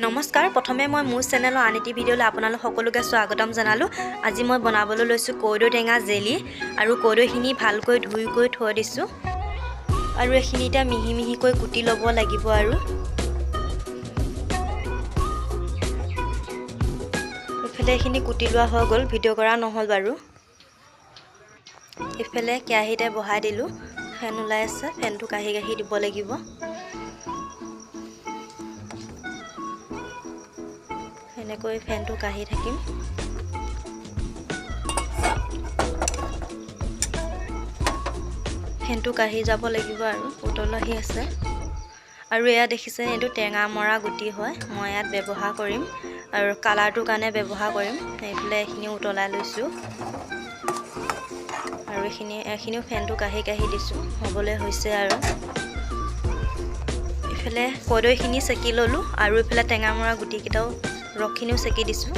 নমস্কাৰ প্ৰথমে মই মোৰ চেনেলৰ আন এটি ভিডিঅ'লৈ আপোনালোক সকলোকে স্বাগতম জনালোঁ। আজি মই বনাবলৈ লৈছোঁ কৰ্দৈ টেঙা জেলি আৰু কৰ্দৈখিনি ভালকৈ ধুই কৰি থৈ দিছোঁ আৰু এইখিনি এতিয়া মিহি মিহিকৈ কুটি ল'ব লাগিব আৰু ইফালে এইখিনি কুটি লোৱা হৈ গ'ল, ভিডিঅ' কৰা নহ'ল বাৰু। ইফালে কেৰাহীতে বহাই দিলোঁ, ফেন ওলাই আছে, ফেনটো কাঢ়ি কাঢ়ি দিব লাগিব। এনেকৈ ফেনটো কাঢ়ি থাকিম। ফেনটো কাঢ়ি যাব লাগিব আৰু উতল আহি আছে। আৰু এয়া দেখিছে এইটো টেঙা মৰা গুটি হয়, মই ইয়াত ব্যৱহাৰ কৰিম আৰু কালাৰটোৰ কাৰণে ব্যৱহাৰ কৰিম। এইফালে এইখিনি উতলাই লৈছোঁ আৰু এইখিনিও ফেনটো কাঢ়ি কাঢ়ি দিছোঁ, হ'বলৈ হৈছে আৰু ইফালে কৰ্দৈখিনি চেকি ল'লোঁ আৰু ইফালে টেঙা মৰা গুটিকেইটাও ৰসখিনিও চেকি দিছোঁ।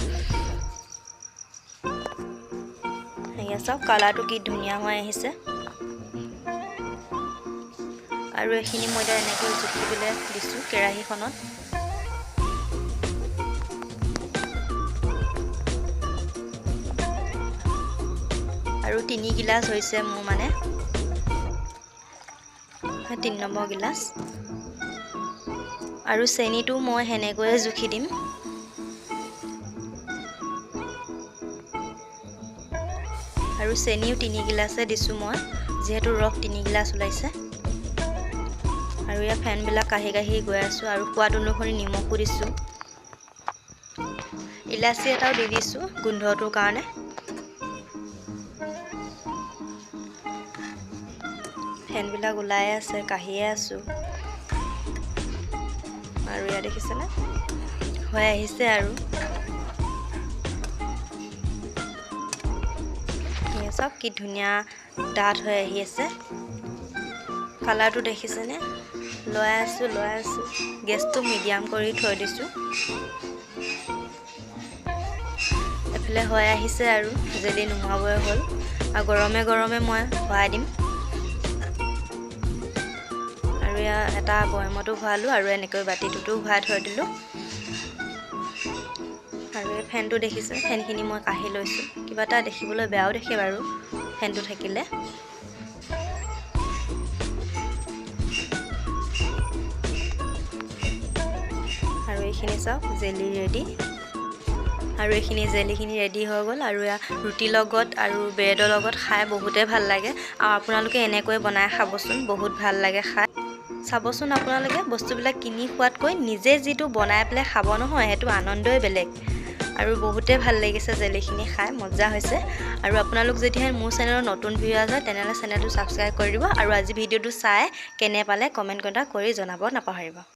সেয়া চাওক কালাৰটো কি ধুনীয়া হৈ আহিছে। আৰু এইখিনি মই এতিয়া এনেকৈ জুখিবলৈ দিছোঁ কেৰাহীখনত। আৰু 3 গিলাচ হৈছে মোৰ মানে 3 নম্বৰ গিলাচ। আৰু চেনিটো মই সেনেকৈয়ে জুখি দিম। আৰু চেনিও 3 গিলাচে দিছোঁ মই, যিহেতু ৰস 3 গিলাচ ওলাইছে। আৰু ইয়াৰ ফেনবিলাক কাঢ়ি কাঢ়ি গৈ আছোঁ আৰু সোৱাদ অনুসৰি নিমখো দিছোঁ। ইলাচি এটাও দি দিছোঁ গোন্ধটোৰ কাৰণে। ফেনবিলাক ওলাই আছে, কাঢ়িয়ে আছোঁ। আৰু ইয়াত দেখিছেনে হৈ আহিছে আৰু চাওক কি ধুনীয়া ডাঠ হৈ আহি আছে। কালাৰটো দেখিছেনে? লৈ আছোঁ গেছটো মিডিয়াম কৰি থৈ দিছোঁ। এফালে হৈ আহিছে আৰু জেলি নোহোৱাবই হ'ল আৰু গৰমে গৰমে মই ভৰাই দিম। আৰু ইয়াৰ এটা বৈয়ামতো ভৰালোঁ আৰু এনেকৈ বাতিটোতো ভৰাই থৈ দিলোঁ। আৰু এই ফেনটো দেখিছে, ফেনখিনি মই কাঢ়ি লৈছোঁ। কিবা এটা দেখিবলৈ বেয়াও দেখে বাৰু ফেনটো থাকিলে। আৰু এইখিনি চাওক জেলি ৰেডি। আৰু এইখিনি জেলিখিনি ৰেডি হৈ গ'ল। আৰু ৰুটিৰ লগত আৰু ব্ৰেডৰ লগত খাই বহুতেই ভাল লাগে। আৰু আপোনালোকে এনেকৈ বনাই খাবচোন, বহুত ভাল লাগে খাই। চাবচোন আপোনালোকে বস্তুবিলাক কিনি খোৱাতকৈ নিজে যিটো বনাই পেলাই খাব নহয়, সেইটো আনন্দই বেলেগ। আৰু বহুতেই ভাল লাগিছে জেলিখিনি খাই, মজা হৈছে। আৰু আপোনালোক যদিহে মোৰ চেনেলত নতুন ভিউৱাৰ্ছ হয় তেনেহ'লে চেনেলটো ছাবস্ক্ৰাইব কৰি দিব। আৰু আজি ভিডিঅ'টো চাই কেনে পালে কমেণ্ট কৰি জনাব নাপাহৰিব।